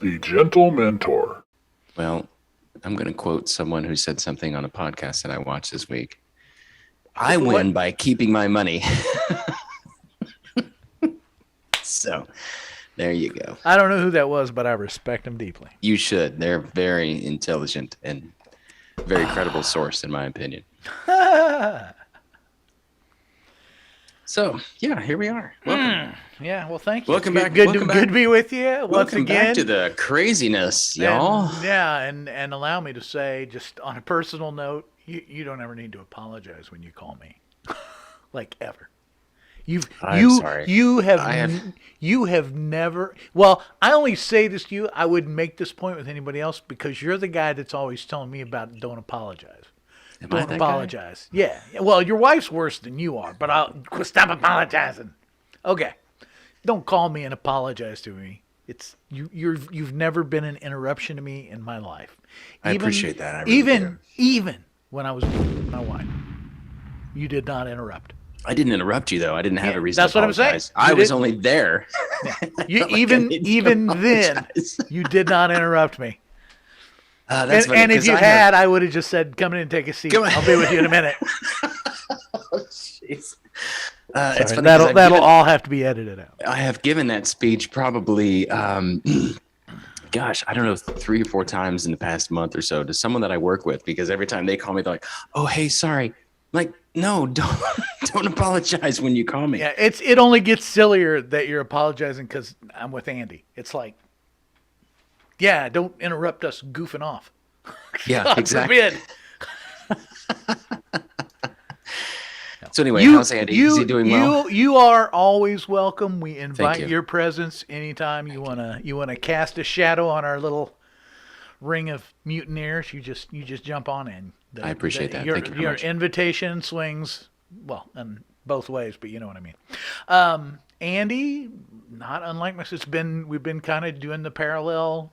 the Gentlementor. Well, I'm going to quote someone who said something on a podcast that I watched this week. I win by keeping my money. So there you go. I don't know who that was, but I respect him deeply. You should. They're very intelligent and very credible source, in my opinion. So, yeah, here we are. Welcome. Yeah, well, thank you. Welcome back. Good to be with you once Welcome again. back to the craziness, y'all. And allow me to say, just on a personal note, you don't ever need to apologize when you call me, like ever. Sorry. You have never. Well, I only say this to you. I wouldn't make this point with anybody else because you're the guy that's always telling me about don't apologize. Don't apologize. Guy? Yeah. Well, your wife's worse than you are, but I'll stop apologizing. Okay. Don't call me and apologize to me. It's you've never been an interruption to me in my life. I appreciate that. I really do. Even when I was with my wife, you did not interrupt. I didn't interrupt you though. I didn't have a reason. That's to what I'm saying. I was only there. Yeah. Even then, you did not interrupt me. That's funny, and if you had, I would have just said, "Come in and take a seat. I'll be with you in a minute." Oh, jeez. It's funny, that'll all have to be edited out. I have given that speech probably, gosh, I don't know, 3 or 4 times in the past month or so to someone that I work with, because every time they call me, they're like, "Oh, hey, sorry." I'm like, no, don't apologize when you call me. Yeah, it only gets sillier that you're apologizing because I'm with Andy. It's like, yeah, don't interrupt us goofing off. Yeah, God exactly. So anyway, how's Andy? Is he doing well? You are always welcome. We invite you. your presence anytime you wanna cast a shadow on our little ring of mutineers. You just jump on in. I appreciate that. Thank you very much. Your invitation swings well in both ways, but you know what I mean. Andy, not unlike myself, we've been kind of doing the parallel,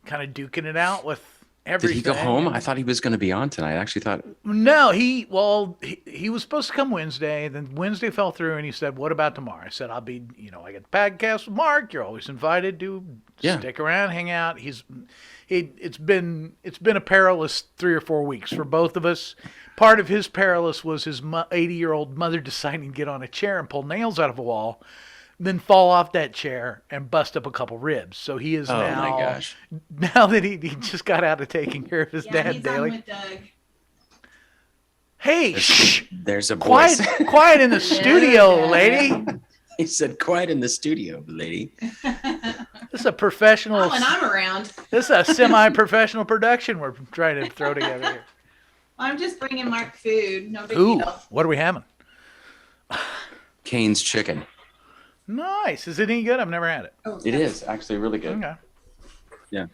kind of duking it out with everything. Did he go home? I thought he was going to be on tonight. I actually thought. No, he was supposed to come Wednesday. Then Wednesday fell through, and he said, "What about tomorrow?" I said, "I'll be, I got the podcast with Mark. You're always invited to stick around, hang out." It's been a perilous 3 or 4 weeks for both of us. Part of his perilous was his 80-year-old mother deciding to get on a chair and pull nails out of a wall, then fall off that chair and bust up a couple ribs. So he is now. Oh my gosh! Now that he just got out of taking care of his dad he's daily. On with Doug. Hey, shh! There's a voice. Quiet in the studio, lady. He said, "Quiet in the studio, lady." This is a professional. Oh, and I'm around. This is a semi-professional production we're trying to throw together here. I'm just bringing Mark food. No big Ooh, deal. what are we having? Cane's chicken. Nice. Is it any good? I've never had it. Oh, It is actually really good. Okay. Yeah.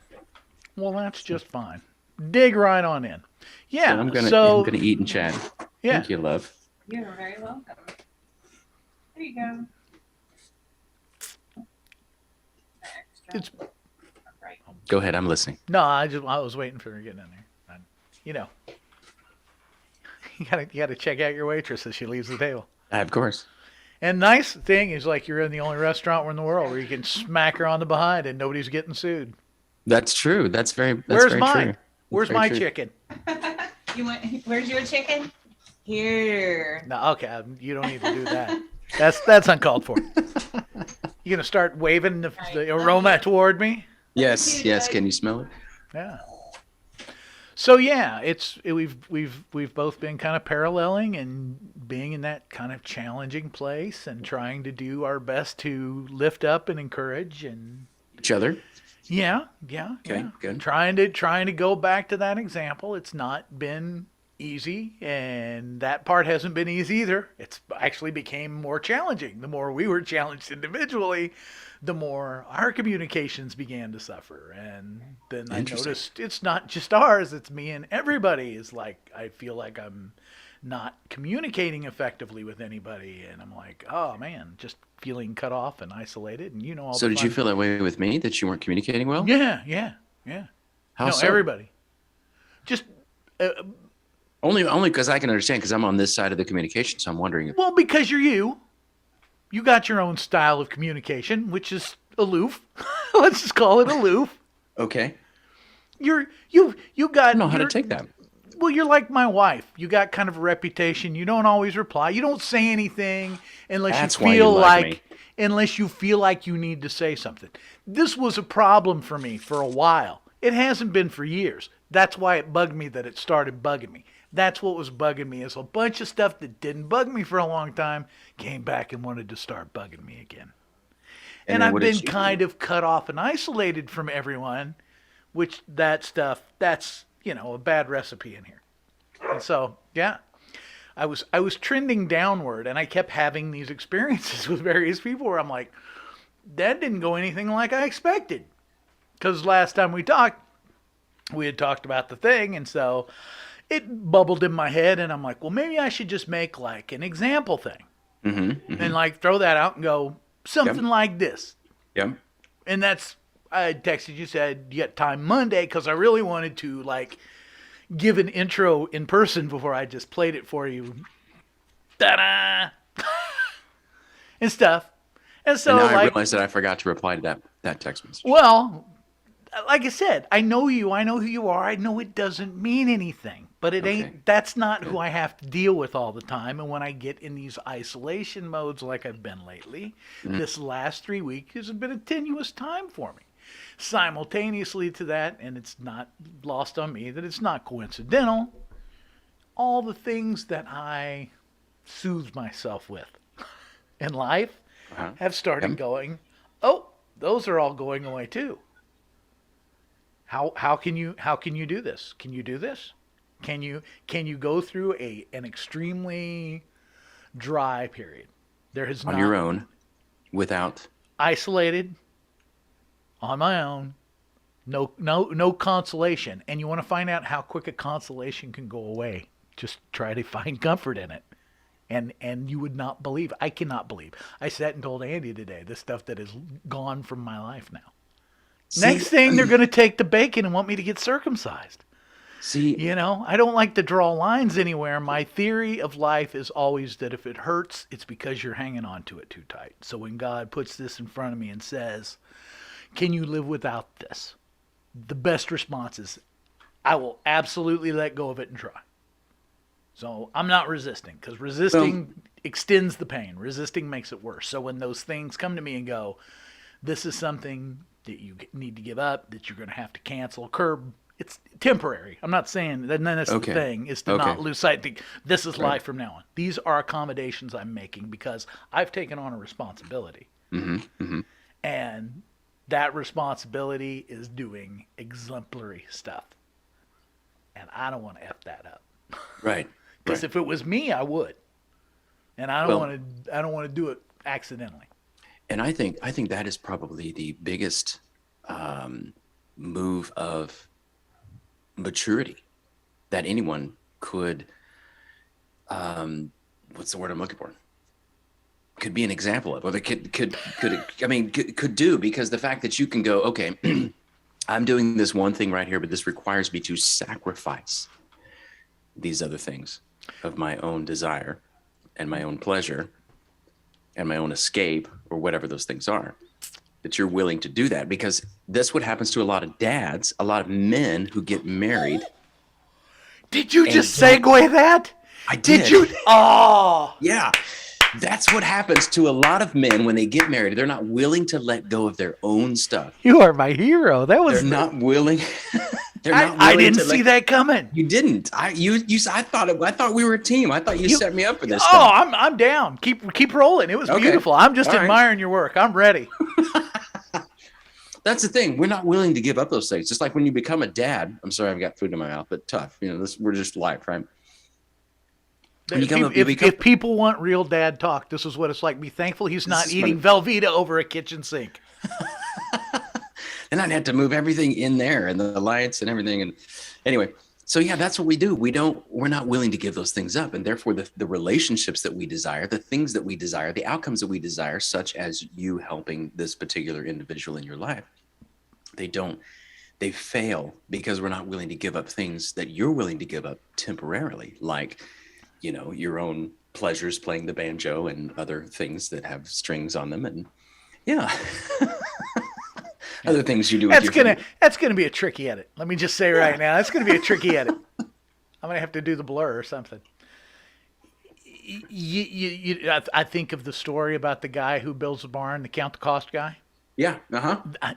Well, that's just fine. Dig right on in. Yeah. So I'm gonna eat and chat. Yeah. Thank you, love. You're very welcome. There you go. It's Right. Go ahead. I'm listening. no. I was waiting for her getting in there. You gotta check out your waitress as she leaves the table. Of course. And nice thing is, like, you're in the only restaurant in the world where you can smack her on the behind and nobody's getting sued. That's true. That's very. Where's very mine? True. Where's Very my true. chicken? Where's your chicken? Here. No, okay, you don't need to do that. That's uncalled for. You gonna start waving the aroma toward me? Yes. Yes. Can you smell it? Yeah. So yeah, we've both been kind of paralleling and being in that kind of challenging place and trying to do our best to lift up and encourage and Each other. yeah. Okay, good. Trying to go back to that example. It's not been easy, and that part hasn't been easy either. It's actually became more challenging. The more we were challenged individually, the more our communications began to suffer. And then I noticed it's not just ours, it's me and everybody is like, I feel like I'm not communicating effectively with anybody. And I'm like, oh man, just feeling cut off and isolated. And all So the did you fun- feel that way with me, that you weren't communicating well? Yeah. How no, so? everybody. Just Only because I can understand, because I'm on this side of the communication, so I'm wondering. well, because you're you. You got your own style of communication, which is aloof. Let's just call it aloof. Okay. You got. I don't know how to you're- take that. Well, you're like my wife. You got kind of a reputation. You don't always reply. You don't say anything unless That's you why you feel like like unless you feel like you need to say something. This was a problem for me for a while. It hasn't been for years. That's why it bugged me that it started bugging me. That's what was bugging me, is a bunch of stuff that didn't bug me for a long time came back and wanted to start bugging me again. And then I've what did been you do? kind of cut off and isolated from everyone, which that stuff, that's, a bad recipe in here. And so, yeah, I was trending downward, and I kept having these experiences with various people where I'm like, that didn't go anything like I expected. Because last time we talked, we had talked about the thing, and so it bubbled in my head, and I'm like, well, maybe I should just make like an example thing. And like throw that out and go, something like this. Yep. And I texted you, said, you got time Monday, because I really wanted to like give an intro in person before I just played it for you. Ta-da! And stuff. And so, And now I like, realized that I forgot to reply to that text message. well, like I said, I know you. I know who you are. I know it doesn't mean anything, but it Okay. ain't. That's not who I have to deal with all the time. And when I get in these isolation modes, like I've been lately, this last 3 weeks has been a tenuous time for me. Simultaneously to that, and it's not lost on me that it's not coincidental, all the things that I soothe myself with in life have started going, oh, those are all going away too. How can you do this? Can you do this? Can you go through an extremely dry period? There has On not your own, without. isolated on my own, no consolation. And you want to find out how quick a consolation can go away, just try to find comfort in it. And you would not believe, I cannot believe, I sat and told Andy today the stuff that is gone from my life now. Next thing, they're going to take the bacon and want me to get circumcised. See, I don't like to draw lines anywhere. My theory of life is always that if it hurts, it's because you're hanging on to it too tight. So when God puts this in front of me and says, can you live without this? The best response is, I will absolutely let go of it and try. So I'm not resisting, because resisting extends the pain. Resisting makes it worse. So when those things come to me and go, this is something that you need to give up, that you're going to have to cancel, curb, it's temporary. I'm not saying that. That's the thing, is to not lose sight. This is life from now on. These are accommodations I'm making because I've taken on a responsibility. And that responsibility is doing exemplary stuff. And I don't want to F that up. right. Because if it was me, I would. And I don't want to do it accidentally. And I think that is probably the biggest move of maturity that anyone could. What's the word I'm looking for? Could be an example of, or they could do, because the fact that you can go, okay, I'm doing this one thing right here, but this requires me to sacrifice these other things of my own desire and my own pleasure and my own escape, or whatever those things are, that you're willing to do that. Because that's what happens to a lot of dads, a lot of men who get married. Did you just segue that? I did. Did you? Oh. Yeah. That's what happens to a lot of men when they get married. They're not willing to let go of their own stuff. You are my hero. That was. They're not willing. I didn't see that coming. You didn't. I thought we were a team. I thought you set me up for this. Oh, I'm down. Keep rolling. It was beautiful. I'm just admiring your work. I'm ready. That's the thing. We're not willing to give up those things. Just like when you become a dad. I'm sorry, I've got food in my mouth, but tough. We're just life, right? If people want real dad talk, this is what it's like. Be thankful he's not eating Velveeta over a kitchen sink. And I'd have to move everything in there and the lights and everything. And anyway, so yeah, that's what we do. We're not willing to give those things up. And therefore the relationships that we desire, the things that we desire, the outcomes that we desire, such as you helping this particular individual in your life, they fail because we're not willing to give up things that you're willing to give up temporarily, like, your own pleasures, playing the banjo and other things that have strings on them. And yeah. Other things you do with That's gonna be a tricky edit. Let me just say right now, that's gonna be a tricky edit. I'm gonna have to do the blur or something. I think of the story about the guy who builds the barn, the count the cost guy. Yeah. I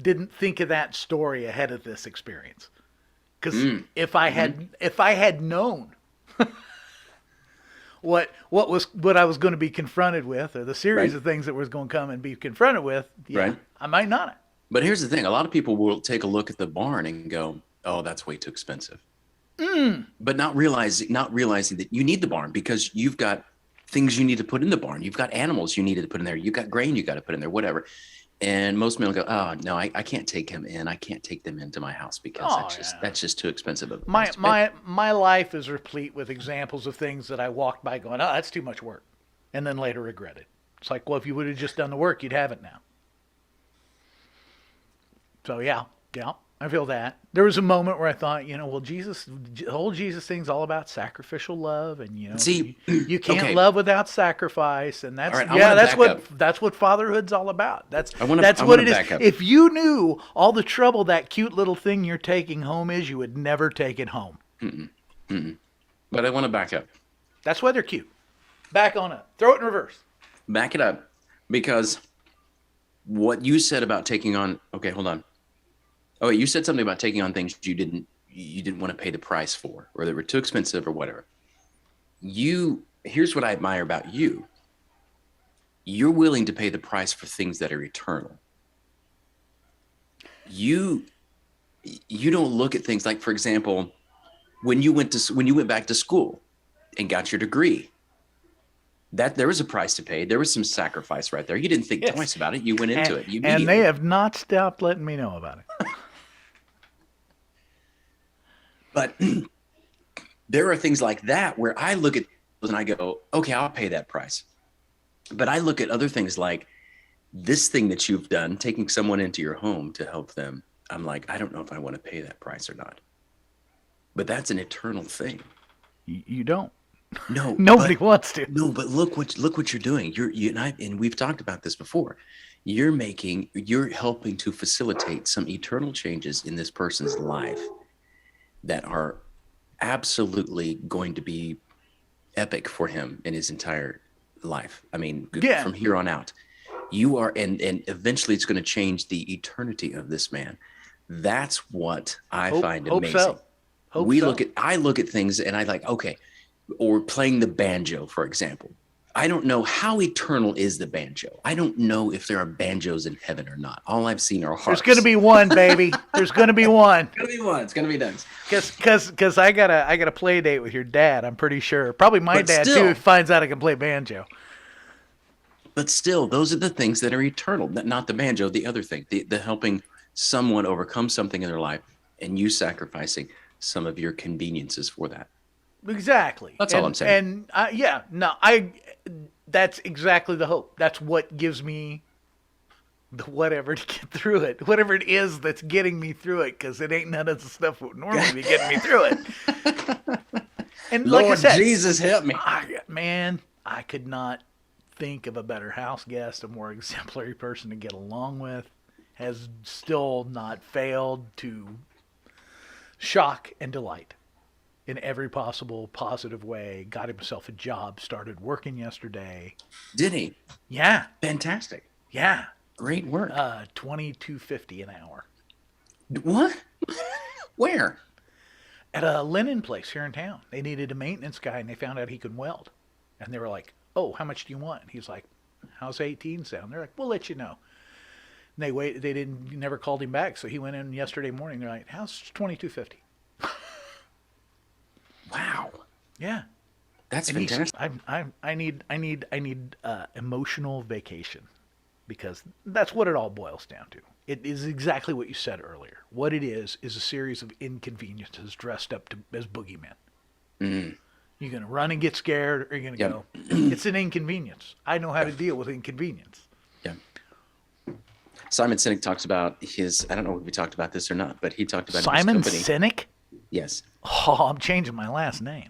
didn't think of that story ahead of this experience, because if I had known what I was going to be confronted with, or the series of things that was going to come and be confronted with, I might not have. But here's the thing: a lot of people will take a look at the barn and go, "Oh, that's way too expensive," but not realizing that you need the barn because you've got things you need to put in the barn. You've got animals you need to put in there. You've got grain you got to put in there, whatever. And most men will go, "Oh no, I can't take him in. I can't take them into my house because that's just too expensive." My life is replete with examples of things that I walked by going, "Oh, that's too much work," and then later regretted. It's like, well, if you would have just done the work, you'd have it now. So yeah, I feel that. There was a moment where I thought, well, the whole Jesus thing's all about sacrificial love, and you can't love without sacrifice, and that's that's what fatherhood's all about. That's what it is. If you knew all the trouble that cute little thing you're taking home is, you would never take it home. But I want to back up. That's why they're cute. Back on up. Throw it in reverse. Back it up, because what you said about taking on. Okay, hold on. Oh, you said something about taking on things you didn't want to pay the price for, or they were too expensive or whatever. Here's what I admire about you. You're willing to pay the price for things that are eternal. You don't look at things like, for example, when you went back to school and got your degree, that there was a price to pay. There was some sacrifice right there. You didn't think twice about it. You went into it. And they have not stopped letting me know about it. But there are things like that where I look at those and I go, okay, I'll pay that price. But I look at other things like this thing that you've done, taking someone into your home to help them. I'm like, I don't know if I want to pay that price or not. But that's an eternal thing. You don't. No, nobody wants to. No, but look what you're doing. And we've talked about this before. You're helping to facilitate some eternal changes in this person's life that are absolutely going to be epic for him in his entire life. I mean, from here on out, you are, and eventually it's going to change the eternity of this man. That's what I find amazing. I look at things and I like, okay, or playing the banjo, for example. I don't know how eternal is the banjo. I don't know if there are banjos in heaven or not. All I've seen are harps. There's going to be one, baby. There's going to be one. It's going to be one. It's going to be done. Because I got a play date with your dad, I'm pretty sure. Probably my dad, too, finds out I can play banjo. But still, those are the things that are eternal. Not the banjo, the other thing. The helping someone overcome something in their life and you sacrificing some of your conveniences for that. Exactly. That's all I'm saying. And that's exactly the hope. That's what gives me the whatever to get through it. Whatever it is that's getting me through it, because it ain't none of the stuff that would normally be getting me through it. And Lord, like I said, Jesus help me. I could not think of a better house guest, a more exemplary person to get along with. Has still not failed to shock and delight in every possible positive way. Got himself a job, started working yesterday. Did he? Yeah. Fantastic. Yeah. Great work. $22.50 an hour. What? Where? At a linen place here in town. They needed a maintenance guy and they found out he could weld. And they were like, "Oh, how much do you want?" And he's like, "How's 18 sound?" They're like, "We'll let you know." And they never called him back, so he went in yesterday morning. They're like, "How's $22.50?" Wow. Yeah. That's fantastic. I need emotional vacation, because that's what it all boils down to. It is exactly what you said earlier. What it is a series of inconveniences dressed up as boogeymen. Mm-hmm. You're going to run and get scared, or you're going to go, it's an inconvenience. I know how to deal with inconvenience. Yeah. Simon Sinek talks about I don't know if we talked about this or not, but he talked about Simon his company. Sinek? Yes. Oh, I'm changing my last name.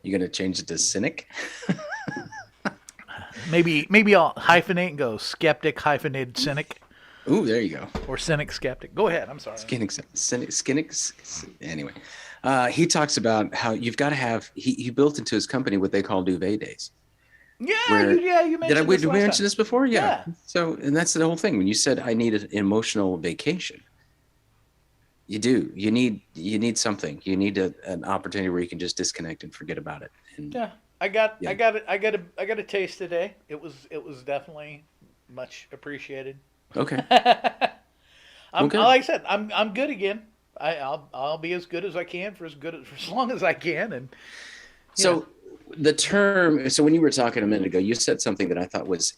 You going to change it to Cynic? Maybe I'll hyphenate and go skeptic hyphenated cynic Ooh, there you go. or cynic skeptic. Go ahead. I'm sorry. Anyway, he talks about how you've got to have. He built into his company what they call duvet days. Yeah, Where- you mentioned Did we mention this before? Yeah. Yeah. So, and that's the whole thing. When you said I need an emotional vacation, you do. You need something. You need an opportunity where you can just disconnect and forget about it. And Yeah, I got Yeah. I got a taste today. It was definitely much appreciated. okay. I'm Okay. like I said, I'm good again. I'll be as good as I can for as long as I can. And So the term. So when you were talking a minute ago, you said something that I thought was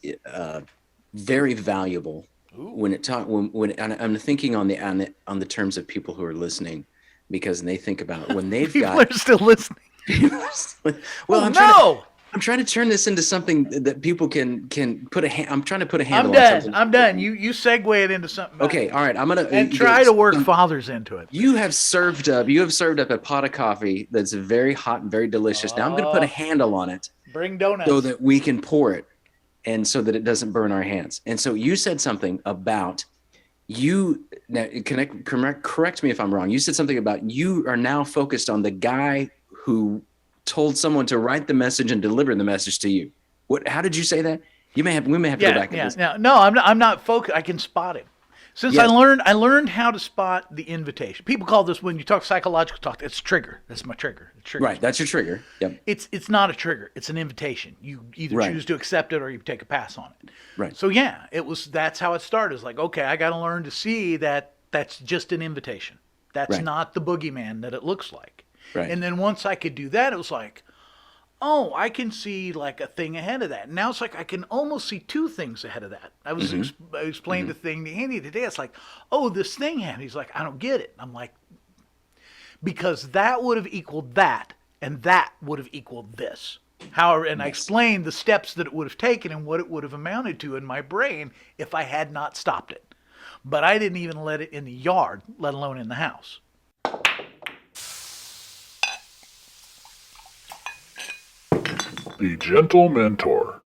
very valuable. When and I'm thinking on the terms of people who are listening, because they think about when they've people got. are still listening. Well, Oh, I'm trying to turn this into something that people can put I'm trying to put a handle I'm on done. something. I'm done. You segue it into something. Okay, else. all right. I'm gonna And try to work fathers into it. You have served up a pot of coffee that's very hot and very delicious. Now I'm going to put a handle on it Bring donuts. so that we can pour it, and so that it doesn't burn our hands. And so you said something about you. Now, correct me if I'm wrong. You said something about you are now focused on the guy who told someone to write the message and deliver the message to you. What? How did you say that? We may have to go back. No, I'm not focused. I can spot him. Since Yeah. I learned how to spot the invitation. People call this, when you talk psychological talk, it's trigger. That's my trigger. The trigger. Right, that's your trigger. Yep. It's not a trigger. It's an invitation. You either Right. choose to accept it or you take a pass on it. Right. So yeah, that's how it started. It's like, okay, I got to learn to see that that's just an invitation. That's Right. not the boogeyman that it looks like. Right. And then once I could do that, it was like, oh, I can see like a thing ahead of that. And now it's like I can almost see two things ahead of that. I was explaining the thing to Andy today. It's like, oh, this thing happened. He's like, I don't get it. I'm like, because that would have equaled that, and that would have equaled this. However, and I explained the steps that it would have taken and what it would have amounted to in my brain if I had not stopped it. But I didn't even let it in the yard, let alone in the house. The Gentlementor.